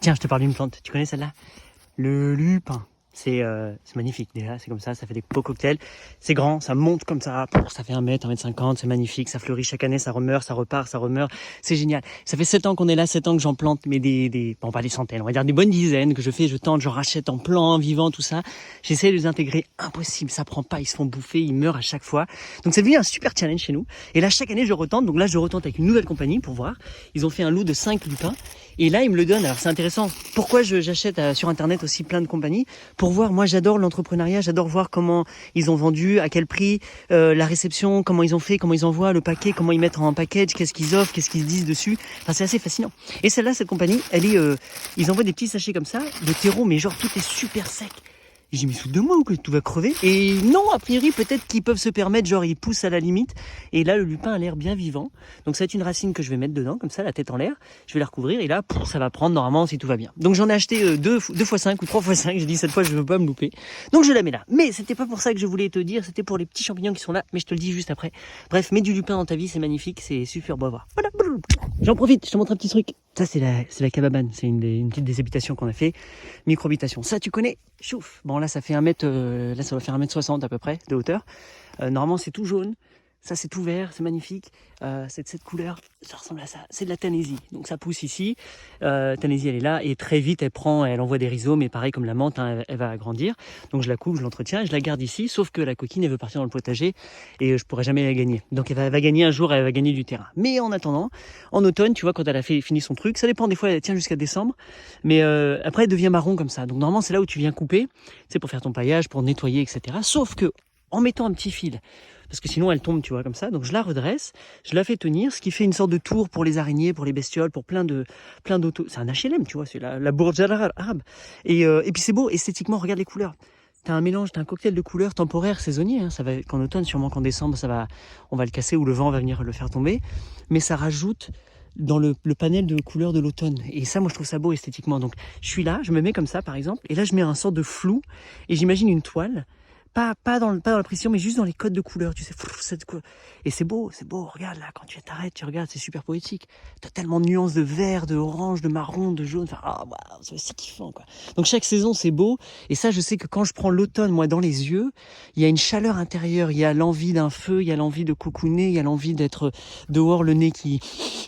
Tiens, je te parle d'une plante. Tu connais celle-là? Le lupin. C'est magnifique déjà, c'est comme ça fait des beaux cocktails. C'est grand, ça monte comme ça fait 1 mètre, 1,50 m, c'est magnifique, ça fleurit chaque année, ça remeurt, ça repart, ça remeurt. C'est génial. Ça fait 7 ans qu'on est là, 7 ans que j'en plante, mais bon, pas des centaines, on va dire des bonnes dizaines que je tente, je rachète en plan, en vivant, tout ça. J'essaie de les intégrer, impossible, ça prend pas, ils se font bouffer, ils meurent à chaque fois. Donc c'est devenu un super challenge chez nous. Et là, chaque année, je retente. Donc là, je retente avec une nouvelle compagnie pour voir. Ils ont fait un lot de 5 lupins. Et là, ils me le donnent. Alors c'est intéressant. Pourquoi j'achète sur Internet aussi plein de compagnies? Pour voir, moi j'adore l'entrepreneuriat, j'adore voir comment ils ont vendu, à quel prix, la réception, comment ils ont fait, comment ils envoient le paquet, comment ils mettent en package, qu'est-ce qu'ils offrent, qu'est-ce qu'ils disent dessus. Enfin, c'est assez fascinant. Et celle-là, cette compagnie, ils envoient des petits sachets comme ça, de terreau, mais genre tout est super sec. Et j'ai mis sous 2 mois ou que tout va crever. Et non, a priori, peut-être qu'ils peuvent se permettre, genre ils poussent à la limite. Et là, le lupin a l'air bien vivant. Donc ça va être une racine que je vais mettre dedans, comme ça, la tête en l'air. Je vais la recouvrir et là, ça va prendre normalement si tout va bien. Donc j'en ai acheté 2 x 5 ou 3 x 5. J'ai dit cette fois, je veux pas me louper. Donc je la mets là. Mais c'était pas pour ça que je voulais te dire. C'était pour les petits champignons qui sont là. Mais je te le dis juste après. Bref, mets du lupin dans ta vie, c'est magnifique, c'est super beau à voir. Voilà. J'en profite, je te montre un petit truc. Ça, c'est la cababane. C'est une petite des habitations qu'on a fait. Micro-habitation. Ça, tu connais? Chouf. Bon, là, ça fait 1 mètre, là, ça va faire 1,60 m à peu près de hauteur. Normalement, c'est tout jaune. Ça, c'est tout vert, c'est magnifique. C'est de cette couleur, ça ressemble à ça. C'est de la Tanésie. Donc, ça pousse ici. Tanésie, elle est là. Et très vite, elle envoie des rhizomes. Et pareil, comme la menthe, hein, elle va grandir. Donc, je la coupe, je l'entretiens et je la garde ici. Sauf que la coquine, elle veut partir dans le potager. Et je pourrai jamais la gagner. Donc, elle va gagner un jour, elle va gagner du terrain. Mais en attendant, en automne, tu vois, quand elle a fini son truc, ça dépend. Des fois, elle tient jusqu'à décembre. Mais après, elle devient marron comme ça. Donc, normalement, c'est là où tu viens couper. C'est pour faire ton paillage, pour nettoyer, etc. Sauf que, en mettant un petit fil, parce que sinon elle tombe, tu vois, comme ça. Donc je la redresse, je la fais tenir, ce qui fait une sorte de tour pour les araignées, pour les bestioles, pour plein d'autos. C'est un HLM, tu vois, c'est la Burj Al Arab. Et puis c'est beau, esthétiquement, regarde les couleurs. T'as un mélange, t'as un cocktail de couleurs temporaires, saisonniers. Hein. Ça va qu'en automne, sûrement qu'en décembre, on va le casser ou le vent va venir le faire tomber. Mais ça rajoute dans le panel de couleurs de l'automne. Et ça, moi, je trouve ça beau esthétiquement. Donc je suis là, je me mets comme ça, par exemple, et là, je mets un sort de flou, et j'imagine une toile. Pas dans la pression, mais juste dans les codes de couleurs, tu sais. Et c'est beau, regarde là, quand tu t'arrêtes, tu regardes, c'est super poétique. T'as tellement de nuances de vert, de orange, de marron, de jaune, enfin, wow, c'est kiffant, quoi. Donc chaque saison, c'est beau, et ça, je sais que quand je prends l'automne, moi, dans les yeux, il y a une chaleur intérieure, il y a l'envie d'un feu, il y a l'envie de cocooner, il y a l'envie d'être dehors, le nez qui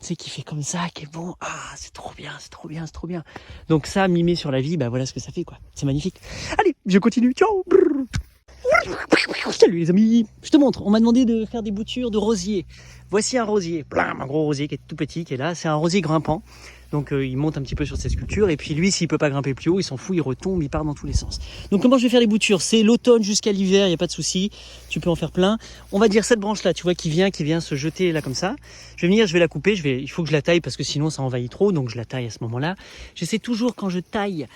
fait comme ça, qui est bon. Ah, c'est trop bien. Donc ça, mimé sur la vie, bah voilà ce que ça fait, quoi. C'est magnifique. Allez, je continue, ciao. Salut les amis, je te montre, on m'a demandé de faire des boutures de rosier. Voici un rosier, un gros rosier qui est tout petit, qui est là, c'est un rosier grimpant. Donc il monte un petit peu sur ses sculptures, et puis lui, s'il peut pas grimper plus haut, il s'en fout, il retombe, il part dans tous les sens. Donc comment je vais faire les boutures? C'est l'automne jusqu'à l'hiver, il n'y a pas de souci, tu peux en faire plein. On va dire cette branche là, tu vois, qui vient se jeter là comme ça. Je vais la couper, il faut que je la taille parce que sinon ça envahit trop, donc je la taille à ce moment-là. J'essaie toujours quand je taille,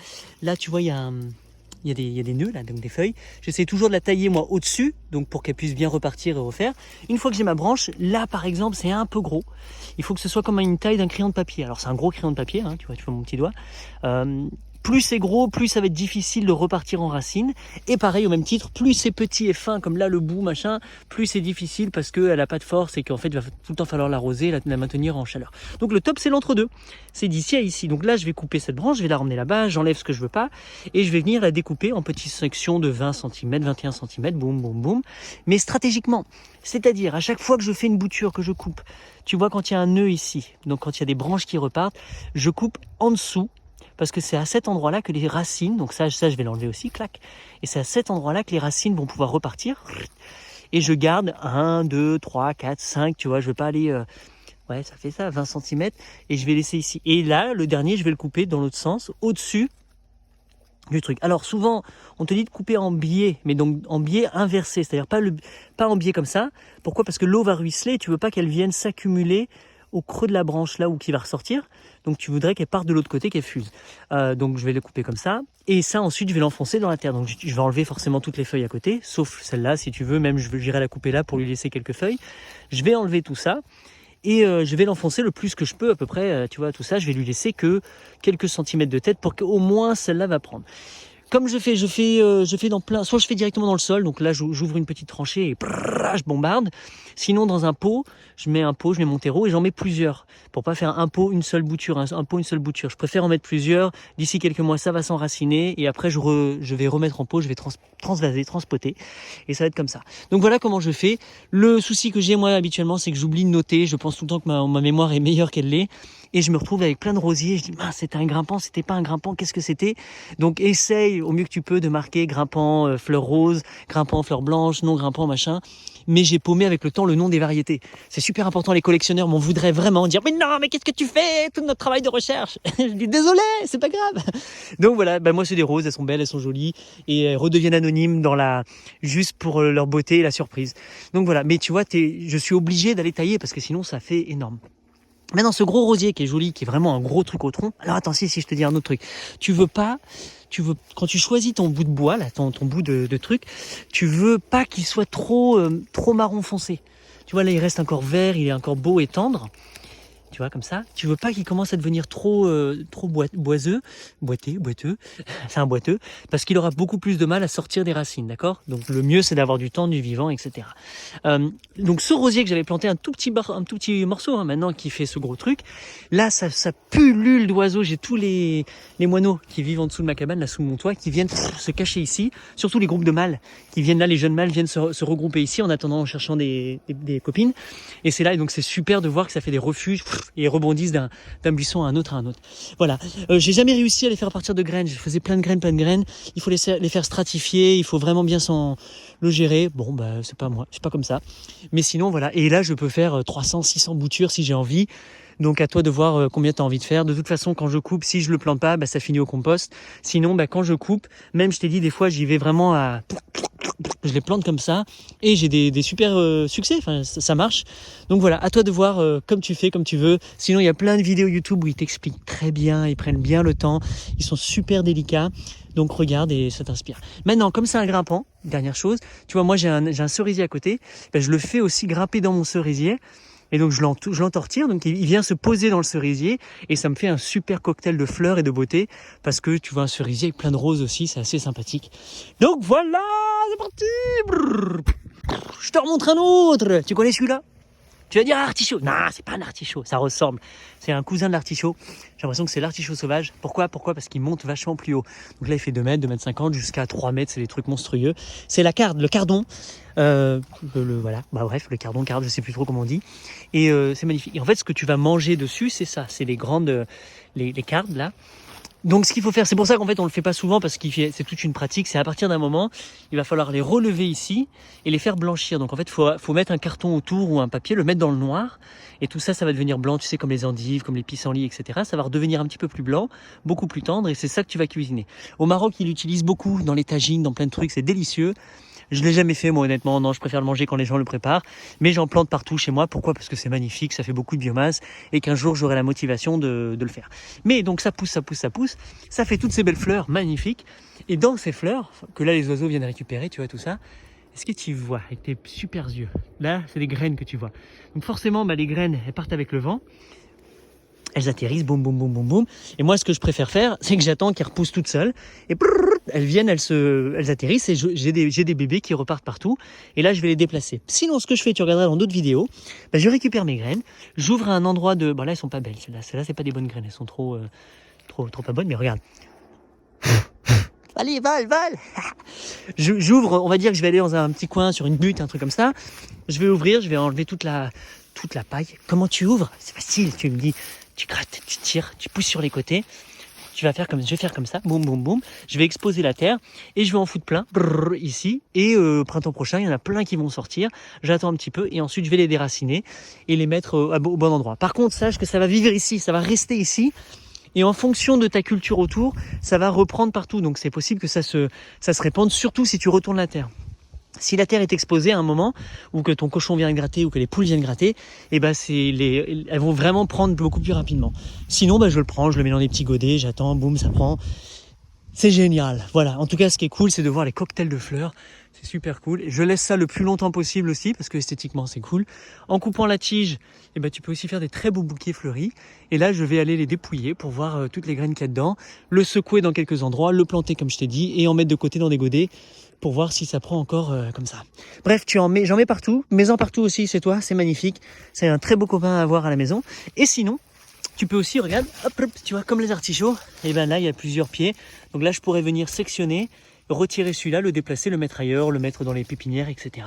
là tu vois, il y a des nœuds là, donc des feuilles. J'essaie toujours de la tailler moi au-dessus, donc pour qu'elle puisse bien repartir et refaire. Une fois que j'ai ma branche, là par exemple, c'est un peu gros. Il faut que ce soit comme une taille d'un crayon de papier. Alors c'est un gros crayon de papier, hein, tu vois mon petit doigt. Plus c'est gros, plus ça va être difficile de repartir en racine. Et pareil, au même titre, plus c'est petit et fin, comme là le bout, machin, plus c'est difficile parce qu'elle n'a pas de force et qu'en fait, il va tout le temps falloir l'arroser, la maintenir en chaleur. Donc le top, c'est l'entre-deux. C'est d'ici à ici. Donc là, je vais couper cette branche, je vais la ramener là-bas, j'enlève ce que je veux pas et je vais venir la découper en petites sections de 20 cm, 21 cm, boum, boum, boum. Mais stratégiquement, c'est-à-dire à chaque fois que je fais une bouture, que je coupe, tu vois quand il y a un nœud ici, donc quand il y a des branches qui repartent, je coupe en dessous. Parce que c'est à cet endroit-là que les racines, donc ça je vais l'enlever aussi, clac. Et c'est à cet endroit-là que les racines vont pouvoir repartir. Et je garde 1, 2, 3, 4, 5, tu vois, je ne vais pas aller... ouais, ça fait ça, 20 cm. Et je vais laisser ici. Et là, le dernier, je vais le couper dans l'autre sens, au-dessus du truc. Alors souvent, on te dit de couper en biais, mais donc en biais inversé, c'est-à-dire pas en biais comme ça. Pourquoi? Parce que l'eau va ruisseler, tu veux pas qu'elle vienne s'accumuler au creux de la branche là où qui va ressortir. Donc tu voudrais qu'elle parte de l'autre côté, qu'elle fuse. Donc je vais le couper comme ça. Et ça ensuite je vais l'enfoncer dans la terre. Donc je vais enlever forcément toutes les feuilles à côté, sauf celle-là si tu veux. Même j'irai la couper là pour lui laisser quelques feuilles. Je vais enlever tout ça. Et je vais l'enfoncer le plus que je peux à peu près, tu vois, tout ça. Je vais lui laisser que quelques centimètres de tête pour qu'au moins celle-là va prendre. comme je fais dans plein, soit je fais directement dans le sol, donc là j'ouvre une petite tranchée et je bombarde. Sinon dans un pot, je mets mon terreau et j'en mets plusieurs pour pas faire un pot une seule bouture, un pot une seule bouture. Je préfère en mettre plusieurs. D'ici quelques mois ça va s'enraciner et après je vais remettre en pot, je vais transvaser, transpoter et ça va être comme ça. Donc voilà comment je fais. Le souci que j'ai moi habituellement, c'est que j'oublie de noter. Je pense tout le temps que ma mémoire est meilleure qu'elle l'est. Et je me retrouve avec plein de rosiers. Je dis, mince, c'était un grimpant, c'était pas un grimpant, qu'est-ce que c'était? Donc essaye au mieux que tu peux de marquer grimpant fleur rose, grimpant fleur blanche, non grimpant machin. Mais j'ai paumé avec le temps le nom des variétés. C'est super important, les collectionneurs m'en voudraient vraiment dire, mais non, mais qu'est-ce que tu fais? Tout notre travail de recherche. Je dis, désolé, c'est pas grave. Donc voilà, moi c'est des roses, elles sont belles, elles sont jolies. Et elles redeviennent anonymes juste pour leur beauté et la surprise. Donc voilà, mais tu vois, je suis obligé d'aller tailler parce que sinon ça fait énorme. Maintenant, ce gros rosier qui est joli, qui est vraiment un gros truc au tronc. Alors attends, si je te dis un autre truc. Quand tu choisis ton bout de bois, là, ton bout de truc, tu veux pas qu'il soit trop marron foncé. Tu vois, là, il reste encore vert, il est encore beau et tendre. Tu vois, comme ça. Tu veux pas qu'il commence à devenir trop boiteux. C'est un boiteux. Parce qu'il aura beaucoup plus de mal à sortir des racines, d'accord? Donc, le mieux, c'est d'avoir du temps, du vivant, etc. Donc, ce rosier que j'avais planté, un tout petit morceau, hein, maintenant, qui fait ce gros truc. Là, ça pullule d'oiseaux. J'ai tous les moineaux qui vivent en dessous de ma cabane, là, sous mon toit, qui viennent se cacher ici. Surtout les groupes de mâles qui viennent là, les jeunes mâles viennent se regrouper ici en attendant, en cherchant des copines. Et c'est là, et donc, c'est super de voir que ça fait des refuges et rebondissent d'un buisson à un autre. Voilà. J'ai jamais réussi à les faire partir de graines. Je faisais plein de graines. Il faut les faire stratifier. Il faut vraiment bien le gérer. Bon, c'est pas moi. C'est pas comme ça. Mais sinon, voilà. Et là, je peux faire 300, 600 boutures si j'ai envie. Donc, à toi de voir combien tu as envie de faire. De toute façon, quand je coupe, si je le plante pas, ça finit au compost. Sinon, quand je coupe, même je t'ai dit, des fois, j'y vais vraiment je les plante comme ça et j'ai des super succès, enfin ça marche. Donc voilà, à toi de voir comme tu fais, comme tu veux. Sinon il y a plein de vidéos YouTube où ils t'expliquent très bien, ils prennent bien le temps, ils sont super délicats. Donc regarde et ça t'inspire. Maintenant, comme c'est un grimpant, dernière chose, tu vois, moi j'ai un cerisier à côté, je le fais aussi grimper dans mon cerisier. Et donc je l'entortille, donc il vient se poser dans le cerisier et ça me fait un super cocktail de fleurs et de beauté parce que tu vois un cerisier avec plein de roses aussi, c'est assez sympathique. Donc voilà, c'est parti. Je te remontre un autre. Tu connais celui-là? Tu vas dire artichaut. Non, c'est pas un artichaut, ça ressemble. C'est un cousin de l'artichaut. J'ai l'impression que c'est l'artichaut sauvage. Pourquoi? Parce qu'il monte vachement plus haut. Donc là, il fait 2 mètres, 2 mètres 50, jusqu'à 3 mètres. C'est des trucs monstrueux. C'est le cardon. Voilà. Bref, le cardon, je sais plus trop comment on dit. Et c'est magnifique. Et en fait, ce que tu vas manger dessus, c'est ça. C'est les grandes, les cardes là. Donc ce qu'il faut faire, c'est pour ça qu'en fait on le fait pas souvent parce que c'est toute une pratique, c'est à partir d'un moment, il va falloir les relever ici et les faire blanchir. Donc en fait, faut mettre un carton autour ou un papier, le mettre dans le noir et tout ça, ça va devenir blanc, tu sais, comme les endives, comme les pissenlits, etc. Ça va redevenir un petit peu plus blanc, beaucoup plus tendre et c'est ça que tu vas cuisiner. Au Maroc, ils l'utilisent beaucoup dans les tagines, dans plein de trucs, c'est délicieux. Je l'ai jamais fait moi honnêtement, non, je préfère le manger quand les gens le préparent, mais j'en plante partout chez moi. Pourquoi? Parce que c'est magnifique, ça fait beaucoup de biomasse et qu'un jour j'aurai la motivation de le faire. Mais donc ça pousse, ça fait toutes ces belles fleurs magnifiques et dans ces fleurs que là les oiseaux viennent récupérer, tu vois tout ça. Est-ce que tu vois avec tes super yeux? Là, c'est des graines que tu vois. Donc forcément, les graines, elles partent avec le vent. Elles atterrissent, boum, boum, boum, boum, boum. Et moi, ce que je préfère faire, c'est que j'attends qu'elles repoussent toutes seules. Et elles viennent, elles atterrissent et j'ai des bébés qui repartent partout. Et là, je vais les déplacer. Sinon, ce que je fais, tu regarderas dans d'autres vidéos, je récupère mes graines, j'ouvre à un endroit de... Bon, là, elles sont pas belles. Celles-là, c'est pas des bonnes graines. Elles sont trop pas bonnes, mais regarde. Allez, vole. J'ouvre, on va dire que je vais aller dans un petit coin, sur une butte, un truc comme ça. Je vais ouvrir, je vais enlever toute la paille. Comment tu ouvres? C'est facile, tu me dis... Tu grattes, tu tires, tu pousses sur les côtés. Je vais faire comme ça, boum, boum, boum. Je vais exposer la terre et je vais en foutre plein ici. Et printemps prochain, il y en a plein qui vont sortir. J'attends un petit peu et ensuite je vais les déraciner et les mettre au bon endroit. Par contre, sache que ça va vivre ici, ça va rester ici. Et en fonction de ta culture autour, ça va reprendre partout. Donc c'est possible que ça se répande, surtout si tu retournes la terre. Si la terre est exposée à un moment, ou que ton cochon vient gratter, ou que les poules viennent gratter, elles vont vraiment prendre beaucoup plus rapidement. Sinon, je le prends, je le mets dans des petits godets, j'attends, boum, ça prend. C'est génial. Voilà. En tout cas, ce qui est cool, c'est de voir les cocktails de fleurs C'est super cool. Et je laisse ça le plus longtemps possible aussi parce que esthétiquement c'est cool. En coupant la tige, eh ben, tu peux aussi faire des très beaux bouquets fleuris. Et là, je vais aller les dépouiller pour voir toutes les graines qu'il y a dedans, le secouer dans quelques endroits, le planter comme je t'ai dit et en mettre de côté dans des godets pour voir si ça prend encore comme ça. Bref, j'en mets partout. Mets-en partout aussi, c'est toi, c'est magnifique. C'est un très beau copain à avoir à la maison. Et sinon, tu peux aussi, regarde, hop, hop, tu vois, comme les artichauts, et ben là, il y a plusieurs pieds. Donc là, je pourrais venir sectionner, retirer celui-là, le déplacer, le mettre ailleurs, le mettre dans les pépinières, etc.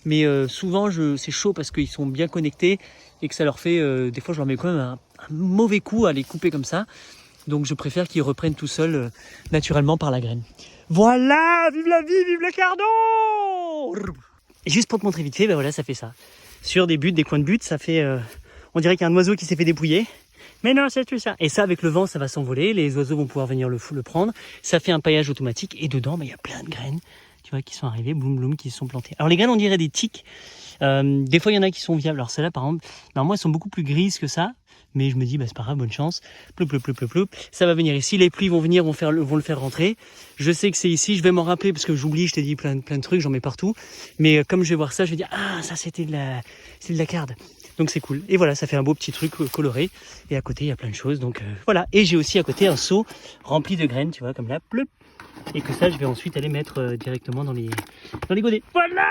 Mais souvent, c'est chaud parce qu'ils sont bien connectés et que ça leur fait, des fois, je leur mets quand même un mauvais coup à les couper comme ça. Donc, je préfère qu'ils reprennent tout seuls, naturellement, par la graine. Voilà, vive la vie, vive le cardon! Et juste pour te montrer vite fait, ben voilà, ça fait ça. Sur des buttes, des coins de butte, ça fait, on dirait qu'il y a un oiseau qui s'est fait dépouiller. Mais non, c'est tout ça. Et ça, avec le vent, ça va s'envoler. Les oiseaux vont pouvoir venir le prendre. Ça fait un paillage automatique. Et dedans, il y a plein de graines, tu vois, qui sont arrivées, bloum bloum, qui se sont plantées. Alors les graines, on dirait des tiques. Des fois, il y en a qui sont viables. Alors celles-là, par exemple, normalement, elles sont beaucoup plus grises que ça. Mais je me dis, c'est pas grave, bonne chance. Ploup, ploup, ploup, ploup, ploup. Ça va venir ici. Les pluies vont venir, vont le faire rentrer. Je sais que c'est ici. Je vais m'en rappeler parce que j'oublie. Je t'ai dit plein de trucs. J'en mets partout. Mais comme je vais voir ça, je vais dire, ah, ça c'était de la carde. Donc c'est cool. Et voilà, ça fait un beau petit truc coloré. Et à côté, il y a plein de choses. Donc voilà. Et j'ai aussi à côté un seau rempli de graines, tu vois, comme là. Ploup. Et que ça, je vais ensuite aller mettre directement dans les godets. Voilà!